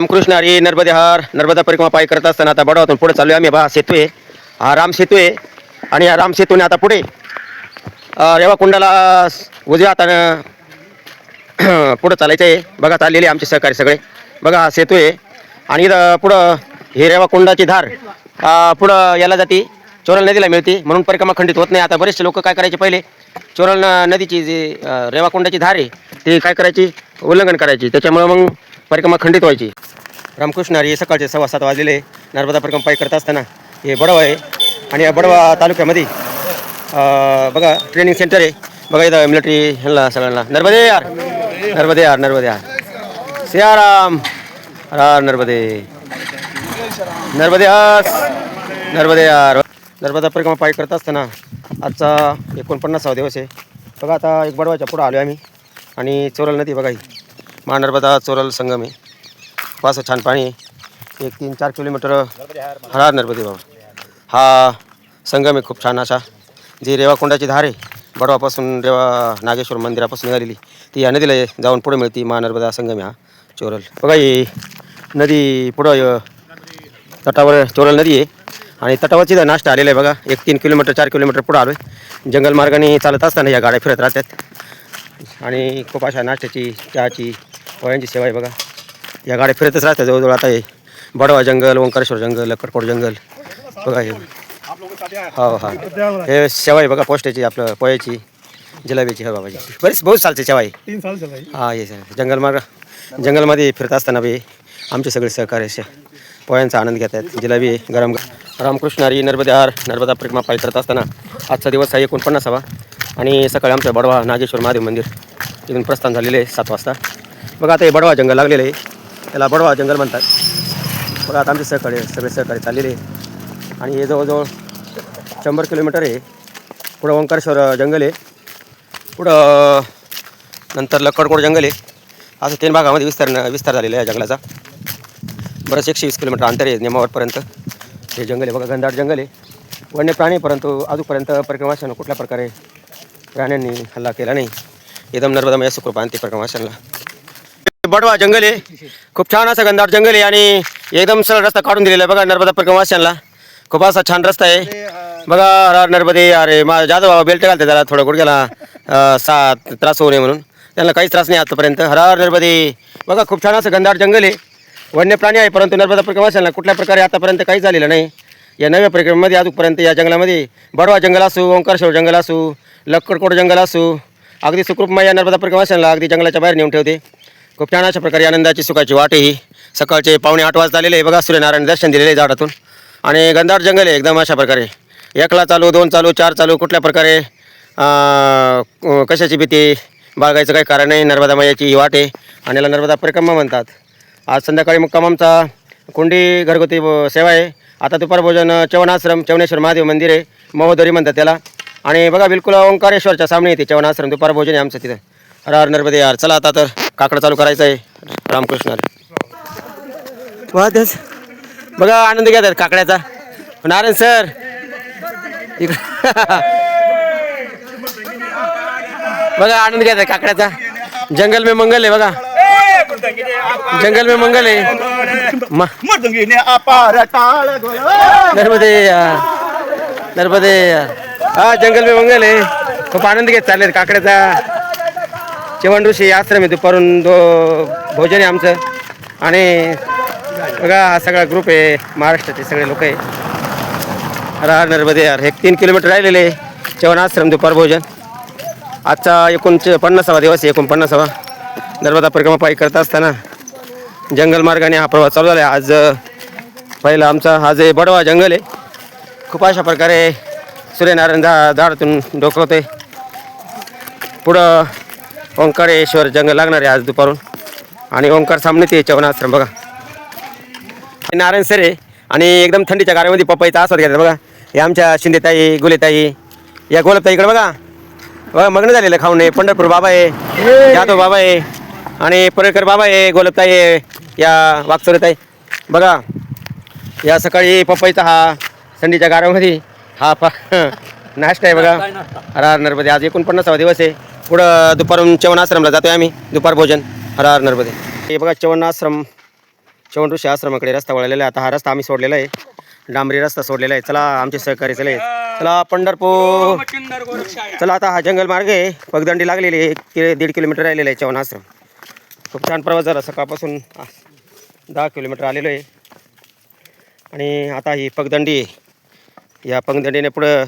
रामकृष्ण हरी नर्मदे हार नर्मदा परिक्रमा पायी करत असताना आता बडवातून पुढे चालू आहे आम्ही. बा सेतू आहे, हा राम सेतू आहे. आणि या राम सेतूने आता पुढे रेवाकुंडाला उजव्या हातानं पुढं चालायचं आहे. बघा चाललेले आमचे सहकारी सगळे. बघा हा सेतू आहे आणि इथं पुढं हे रेवाकुंडाची धार पुढं याला जाते, चोरल नदीला मिळते, म्हणून परिक्रमा खंडित होत नाही. आता बरेचसे लोक काय करायचे, पहिले चोरल नदीची जी रेवाकुंडाची धार आहे ती काय करायची, उल्लंघन करायची, त्याच्यामुळे मग परिक्रमा खंडित व्हायची. रामकृष्ण हरी सकाळचे 7:15 वाजलेले नर्मदा परिक्रमा पायी करत असताना हे बडवा आहे. आणि या बडवा तालुक्यामध्ये बघा ट्रेनिंग सेंटर आहे. बघा इथं मिलिटरी ह्यांना सगळ्यांना नर्मदे यार नर्मदे यार नर्मदे यार सियाराम हर नर्मदे नर्मदे यार नर्मदे यार. नर्मदा परिक्रमा पायी करत असताना आजचा 49वा दिवस आहे. बघा आता एक बडवाच्या पुढं आलो आम्ही आणि चोरल नदी बघा ही महानर्मदा चोरल संगम आहे. असं छान पाणी आहे. 3-4 किलोमीटर हर नर्मदे बाबा हा संगम आहे. खूप छान असा जी रेवाकुंडाची धार आहे बडवापासून रेवा नागेश्वर मंदिरापासून निघालेली ती या नदीला जाऊन पुढे मिळते. महानर्मदा संगम आहे हा चोरल. बघा ही नदी पुढं तटावर चोरल नदी आहे आणि तटावरची नाश्ता आलेला आहे. बघा 3 किलोमीटर 4 किलोमीटर पुढं आलो आहे. जंगल मार्गाने चालत असताना या गाड्या फिरत राहतात आणि खूप अशा नाश्त्याची चहाची पोळ्यांची सेवा आहे. बघा या गाड्या फिरतच राहतात जवळजवळ. आता हे बडवा जंगल, ओंकारेश्वर जंगल, लक्कडकोट जंगल बघा हे. हो हा हे सेवा आहे बघा पोस्टाची, आपलं पोळ्याची, जिलेबीची, हो बाबाजी बरीच बहुत सालची सेवा आहे. 3 साल चला है. हा हे जंगल मार्ग जंगलमध्ये फिरत असताना बी आमचे सगळे सहकार्य पोळ्यांचा आनंद घेत आहेत. जिलेबी गरम. रामकृष्ण हरी नर्मदे हार नर्मदा परिक्रमा पायी करत असताना आजचा दिवस आहे 49वा आणि सकाळी आमचं बडवा नागेश्वर महादेव मंदिर इथून प्रस्थान झालेले आहे 7 वाजता. बघा आता हे बडवा जंगल लागलेलं आहे, त्याला बडवा जंगल म्हणतात. बघा आता आमचे सगळे सहकारी चाललेले आहे आणि हे जवळजवळ 100 किलोमीटर आहे. पुढं ओंकारेश्वर जंगल आहे, पुढं नंतर लक्कडकोट जंगल आहे. असं 3 भागामध्ये विस्तार झालेला आहे जंगलाचा. बरंच 120 किलोमीटर अंतर आहे नेमावरपर्यंत हे जंगल आहे. बघा घनदाट जंगल आहे, वन्य प्राणी, परंतु अजूनपर्यंत परिक्रमाशानं कुठल्या प्रकारे प्राण्यांनी हल्ला केला नाही. एकदम नर्मदामय सुखरूप आणते परिक्रमाशांना. बडवा जंगल आहे, खूप छान असं घनदाट जंगल आहे आणि एकदम सरळ रस्ता काढून दिलेला आहे. बघा नर्मदा परिक्रमाशांना खूप असा छान रस्ता आहे. बघा हर नर्मदे. अरे माझा जाधव बाबा बेल्ट घालते त्याला थोडं गुडघ्याला त्रास होऊ नये म्हणून, त्यांना काहीच त्रास नाही आतापर्यंत. हर नर्मदे. बघा खूप छान असं घनदाट जंगल आहे, वन्य प्राणी आहे, परंतु नर्मदा परिक्रमाशांना कुठल्या प्रकारे आतापर्यंत काही झालेलं नाही. या नव्या परिक्रमेमध्ये अजूनपर्यंत या जंगलामध्ये बडवा जंगल असू, ओंकारेश्वर जंगल असू, लक्कडकोट जंगल असू, अगदी सुखरूपमय या नर्मदा परिक्रमाशांना अगदी जंगलाच्या बाहेर नेऊन ठेवते. खूप छान अशा प्रकारे आनंदाची सुखाची वाट ही सकाळचे 7:45 वाजता आलेले आहे. बघा सूर्यनारायण दर्शन दिलेले आहे झाडातून आणि घनदाट जंगल आहे एकदम अशा प्रकारे. 1ला चालू, 2 चालू, 4 चालू, कुठल्या प्रकारे कशाची भीती बाळगायचं काही कारण नाही. नर्मदा मैयाची ही वाट आहे आणि याला नर्मदा परिक्रमा म्हणतात. आज संध्याकाळी मुक्काम आमचा कुंडी घरगुती सेवा आहे. आता दुपार भोजन चवनाश्रम चवनेश्वर महादेव मंदिर आहे, महोदरी म्हणतात त्याला. आणि बघा बिलकुल ओंकारेश्वरच्या सामने येते चवनाश्रम. दुपार भोजन आहे आमचं तिथं. हर नर्मदे यार. चला आता तर काकडं चालू करायचं आहे. रामकृष्ण वादच बघा आनंद घेतात काकड्याचा. नारायण सर बघा आनंद घेतात काकड्याचा. जंगल में मंगल आहे बघा, जंगल में मंगल आहे. नर्मदे यार नर्मदे यार. हा जंगल में मंगल आहे. खूप आनंद घेत चालले काकड्याचा. चवन ऋषी आश्रम आहे, दुपारून भोजन आहे आमचं. आणि बघा हा सगळा ग्रुप आहे, महाराष्ट्राचे सगळे लोक आहे. हर नर्मदे यार. 3 किलोमीटर राहिलेले चवन आश्रम दुपार भोजन. आजचा 49वा दिवस आहे, 49वा नर्मदा परिक्रमा पायी करत असताना जंगल मार्गाने हा प्रवास चालू झाला आहे. आज पहिला आमचा आज हे बडवा जंगल आहे. खूप अशा प्रकारे सूर्यनारायण झाडातून डोकवते. पुढं ओंकारेश्वर जंगल लागणार आहे आज दुपारून आणि ओंकार सामने ते चवनाश्रम. बघा नारायण सर आहे आणि एकदम थंडीच्या गाड्यामध्ये पपईचा आस्वाद घेतात. बघा हे आमच्या शिंदेताई, गुलेताई, या गोलपताईकडे बघा बघा मग्न झालेलं खाऊन आहे. पंढरपूर बाबा आहे, जाधव बाबा आहे आणि परेकर बाबा आहे, गोलपताई आहे, या वागचोरेताई. बघा या सकाळी पपईचा हा थंडीच्या गारामध्ये हा नाश्ता आहे. बघा हर नर्मदे. आज 49वा दिवस आहे. पुढं दुपारून चवनाश्रमला जातो आहे आम्ही दुपार भोजन. हर नर्मदे. हे बघा चवनाश्रम चवन ऋषी आश्रमाकडे रस्ता वळलेला आहे. आता हा रस्ता आम्ही सोडलेला आहे, डांबरी रस्ता सोडलेला आहे. चला आमचे सहकारी चले, चला पंढरपूर. चला आता हा जंगल मार्ग आहे, पगदंडी लागलेली आहे, 1.5 किलोमीटर राहिलेलं आहे चवन आश्रम. खूप छान प्रवास झाला, सकाळपासून 10 किलोमीटर आलेलो आहे. आणि आता ही पगदंडी आहे, या पगदंडीने पुढं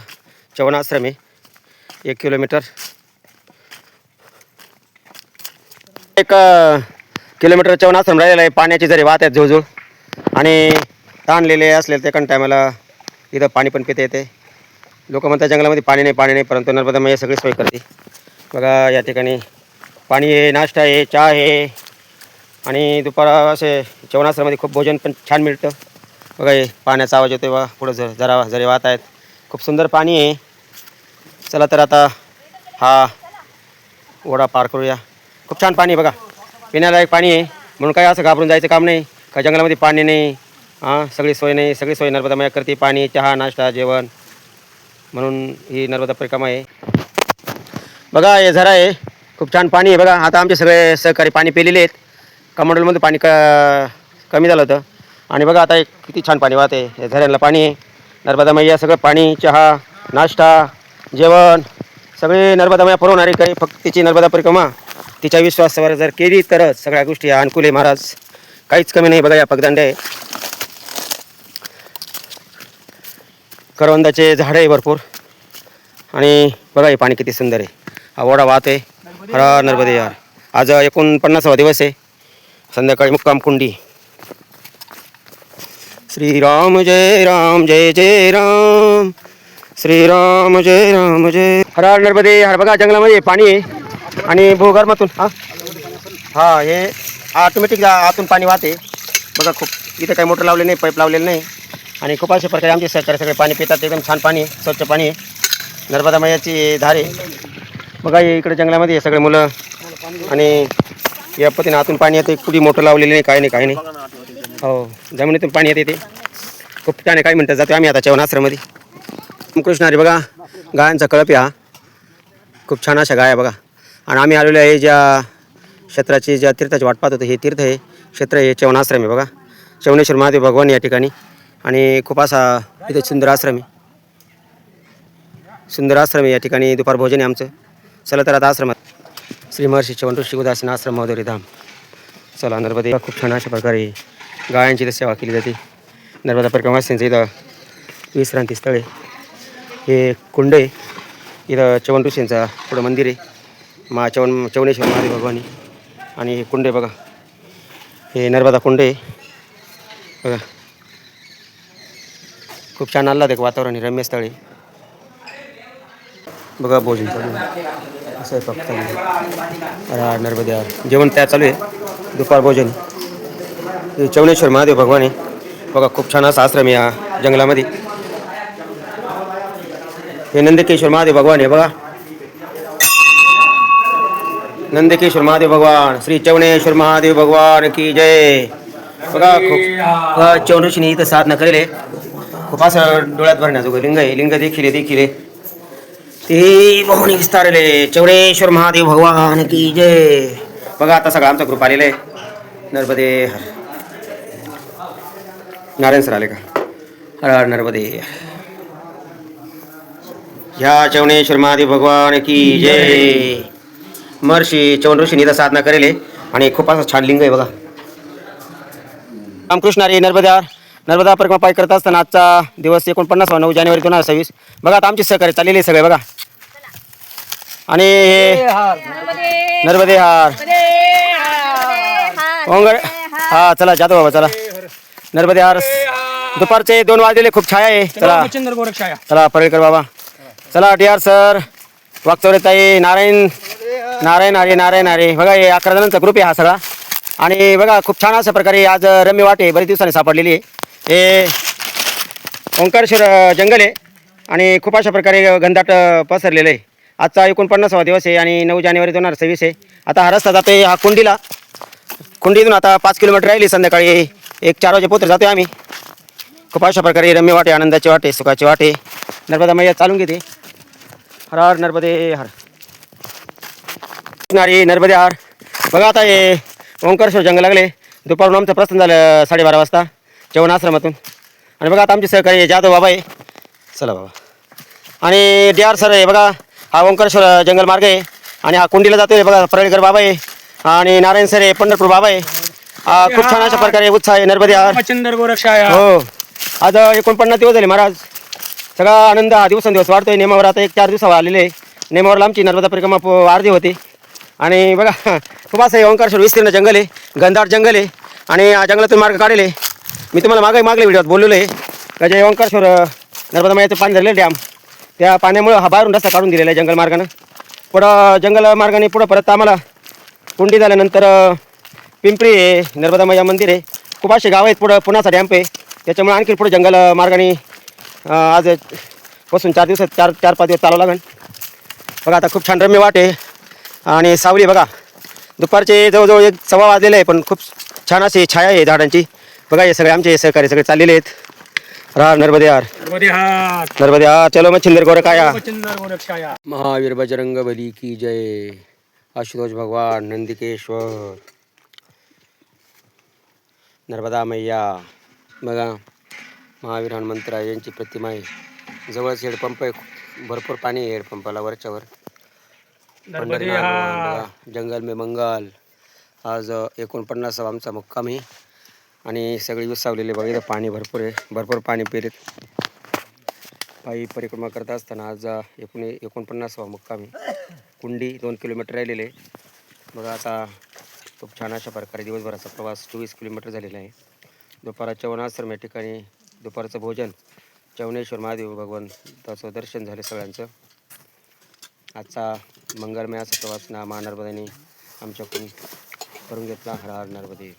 चवन आश्रम आहे 1 किलोमीटर. 1 किलोमीटर चवन आश्रम राहिलेला आहे. पाण्याची जरी वाहत आहेत जुळजुळ, आणि ताणलेले असलेले ते पण टायमाला इथं पाणी पण पिता येते. लोक म्हणतात जंगलामध्ये पाणी नाही, परंतु नर्मदा मैया सगळी सोय करते. बघा या ठिकाणी पाणी आहे, नाश्ता आहे, चहा आहे, आणि दुपारा असे चवन आश्रमामध्ये खूप भोजन पण छान मिळतं. बघा हे पाण्याचा आवाज येतो बघा, पुढं जरे वाहत आहेत. खूप सुंदर पाणी आहे. चला तर आता हा ओढा पार करूया. खूप छान पाणी आहे बघा, पिण्यालायक पाणी आहे. म्हणून काय असं घाबरून जायचं काम नाही का जंगलामध्ये पाणी नाही, सगळी सोय नाही. सगळी सोय नर्मदा मैया करते, पाणी, चहा, नाश्ता, जेवण. म्हणून ही नर्मदा परिक्रमा आहे. बघा हे झरा आहे, खूप छान पाणी आहे बघा. आता आमचे सगळे सहकारी पाणी पिलेले आहेत. कमंडलमध्ये पाणी कमी झालं होतं, आणि बघा आता किती छान पाणी वाहते. हे झऱ्यांना पाणी आहे. नर्मदा मैया सगळं पाणी, चहा, नाश्ता, जेवण सगळे नर्मदा मैया पुरवणारी. काही फक्त तिची नर्मदा परिक्रमा तिच्या विश्वासावर जर केली तरच सगळ्या गोष्टी अनुकूल आहे महाराज, काहीच कमी नाही. बघा या पगदंड आहे, करवंदाचे झाडं आहे भरपूर, आणि बघा हे पाणी किती सुंदर आहे. हा ओढा वाहतोय. हर नर्मदे यार. आज 49वा दिवस आहे. संध्याकाळी मुक्काम कुंडी. श्रीराम जय राम, जय जय राम, श्रीराम जय राम जय. हर हर नर्मदे हर. बघा जंगलामध्ये पाणी आहे, आणि भूगर्भातून हे ऑटोमॅटिक आतून पाणी वाहते. बघा खूप इथे काही मोटर लावले नाही, पाईप लावलेलं नाही, आणि खूप अशा प्रकारे आमचे सहकारी सगळे पाणी पितात. एकदम छान पाणी आहे, स्वच्छ पाणी आहे. नर्मदा मैयाची धार आहे. बघा हे इकडे जंगलामध्ये सगळे मुलं, आणि या पद्धतीने आतून पाणी येते. कुठे मोटर लावलेली नाही, काही नाही. हो, जमिनीतून पाणी येते. ते खूप छान आहे. काही मिनटं जातो आम्ही आता चवन आश्रममध्ये. कृष्णारी बघा, गायांचा कळप आहे हा. खूप छान अशा गाया बघा. आणि आम्ही आलेलो आहे ज्या क्षेत्राची, ज्या तीर्थाची वाट पाहत होतो, हे तीर्थ आहे, क्षेत्र हे चवन आश्रम आहे बघा. चवनेश्वर महादेव भगवान या ठिकाणी, आणि खूप असा इथे सुंदर आश्रम आहे. सुंदर आश्रम आहे. या ठिकाणी दुपार भोजन आहे आमचं. चला तर आता आश्रमात श्री महर्षी चवन ऋषी उदासीन आश्रम महोदय धाम. चला नर्मदे. खूप छान अशा प्रकारे गायांची इथं सेवा केली जाते. नर्मदा परिक्रमावासींचं इथं विश्रांती स्थळ आहे. हे कुंड आहे, इथं चवन ऋषींचा पुढं मंदिर आहे, चवनेश्वर महादेव भगवान. आणि हे कुंड आहे बघा, हे नर्मदा कुंड आहे बघा. खूप छान आल्हादायक वातावरण आहे, रम्य स्थळ आहे बघा. भोजन चालू आहे, असं आहे फक्त नर्मदे जेवण त्या चालू आहे. दुपार भोजन हे चवनेश्वर महादेव भगवान आहे बघा. खूप छान असा आश्रम आहे या जंगलामध्ये. हे नंदकेश्वर महादेव भगवान आहे बघा. नंदकेश्वर महादेव भगवान, श्री चवनेश्वर महादेव भगवान की जय. बघा खूप चवन ऋषीने इथं साधना करेल. खूप असं डोळ्यात भरण्याजोगं लिंग आहे. लिंग देखील ते बहुनी विस्तारले. चवनेश्वर महादेव भगवान की जय. बघा आता सगळा आमचा ग्रुप आलेला आहे. नर्मदे हर. नारायण सर आले का? हर नर्मदे. ह्या चवनेश्वर महादेव भगवान की जय. महर्षी चवन ऋषीने इथं साधना करेल, आणि खूप असं छान लिंग आहे बघा. रामकृष्ण हरी. नर्मदा परिक्रमा पाय करत असताना आजचा दिवस 49 जानेवारी 2026. बघा आता आमचे सहकारी चाललेले सगळे बघा. आणि हे नर्मदे हार ओंगर. चला जातो बाबा, चला नर्मदे हार. दुपारचे 2 वाजलेले, खूप छाया आहे. चला परेकर बाबा. चला डी आर सर, वागचौरे ताई, नारायण हरे. बघा हे 11 जणांचा ग्रुप आहे हा सगळा. आणि बघा खूप छान अशा प्रकारे आज रम्य वाटे बरेच दिवसांनी सापडलेली आहे. हे ओंकारेश्वर जंगल आहे, आणि खूप अशा प्रकारे घनदाट पसरलेलं आहे. आजचा 49वा दिवस आहे, आणि 9 जानेवारी 2026 आहे. आता हा रस्ता जातो आहे हा कुंडीतून. आता 5 किलोमीटर राहिली. संध्याकाळी 1-4 वाजे पोहोच जातो आहे आम्ही. खूप अशा प्रकारे रम्य वाटे, आनंदाचे वाटे, सुखाचे वाटे नर्मदा मैया चालून घेते. हर हर नर्मदे हर. नारी नर्मदे हर. बघा आता हे ओंकारेश्वर जंगल लागले, दुपारून आमचं प्रस्थान झालं 12:30 वाजता जेवण आश्रमातून. आणि बघा आता आमचे सहकारी जाधव बाबा आहे. चला बाबा. आणि डी आर सर आहे बघा. हा ओंकारेश्वर जंगल मार्ग आहे. आणि हा कुंडीला जातोय बघा परळीकर बाबा आहे. आणि नारायण सर आहे पंढरपूर बाबा आहे. खूप छान अशा प्रकारे उत्साह आहे नर्मदे आर. हो आज 49 दिवस झाले महाराज. सगळा आनंद हा दिवसेंदिवस वाढतोय. नेमावर आता 4 दिवसावर आलेले आहे. नेमावरला आमची नर्मदा परिक्रमा अर्धी होती. आणि बघा खूप असं आहे ओंकारेश्वर विस्तीर्ण जंगल आहे. घनदाट जंगल आहे. आणि जंगलातून मार्ग काढले. मी तुम्हाला मागल्या व्हिडिओत बोललेलो आहे का जे ओंकारेश्वर नर्मदा मायाचं पाणी धरलेलं डॅम त्या पाण्यामुळं हा बाहेरून रस्ता काढून दिलेला आहे जंगल मार्गानं. पुढं जंगल मार्गाने पुढं परत आम्हाला कुंडी झाल्यानंतर पिंपरी आहे, नर्मदा मैया मंदिर आहे. खूप असे गाव आहेत. पुढं पुण्याचा डॅम्प आहे. त्याच्यामुळे आणखी पुढे जंगल मार्गाने आज पासून 4 दिवसात 4-5 दिवस चालावं लागेल. बघा आता खूप छान रम्य वाट आहे. आणि सावली बघा दुपारचे जवळजवळ 1:15 वाजलेले आहे पण खूप छान अशी छाया आहे झाडांची. बघा हे सगळे आमचे सहकारी सगळे चाललेले आहेत. रार नर्मदे यार नर्मदे हार. चलो मच्छिंदर गोरखाया. महावीर बजरंग बली की जय. आशुतोष भगवान नंदिकेश्वर नर्मदा मैया. बघा महावीर हनुमंतराय यांची प्रतिमा आहे. जवळच हेडपंप आहे. भरपूर पाणी आहे हेडपंपाला वरच्यावर. बघा जंगल में मंगल. आज 49 आमचा मुक्काम आहे. आणि सगळी विसावलेली बघा इथं पाणी भरपूर आहे. भरपूर पाणी पिरीत पायी परिक्रमा करत असताना आज 49 मुक्काम आहे. कुंडी 2 किलोमीटर राहिलेले. बघा आता खूप छान अशा प्रकारे दिवसभराचा प्रवास 24 किलोमीटर झालेला आहे. दुपाराच्या वनाश्रम या ठिकाणी दुपारचं भोजन चवनेश्वर महादेव भगवंताचं दर्शन झाले सगळ्यांचं. आजचा मंगलमय असा प्रवास ना महानर्मदाने आमच्याकडून करून घेतला. हर हर नर्मदे.